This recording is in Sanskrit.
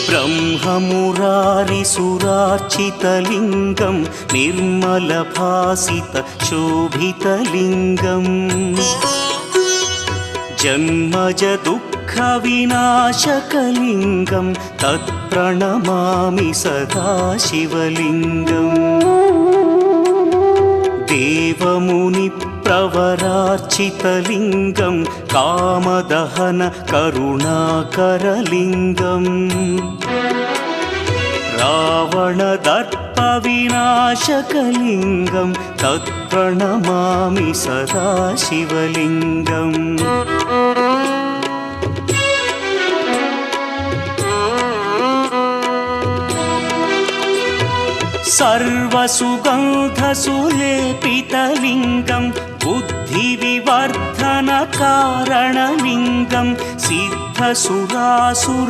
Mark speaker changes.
Speaker 1: ब्रह्ममुरारिसुरार्चितलिङ्गं निर्मलभासितशोभितलिङ्गम् जन्मजदुःखविनाशकलिङ्गं तत्प्रणमामि सदा शिवलिङ्गम् देवमुनिप्रवरार्चितलिङ्गं कामदहन करुणाकरलिङ्गम् रावणदर्पविनाशकलिङ्गं तत्प्रणमामि सदा शिवलिङ्गम् सर्वसुगन्धसुलेपितलिङ्गं बुद्धिविवर्धनकारणलिङ्गं सिद्धसुरासुर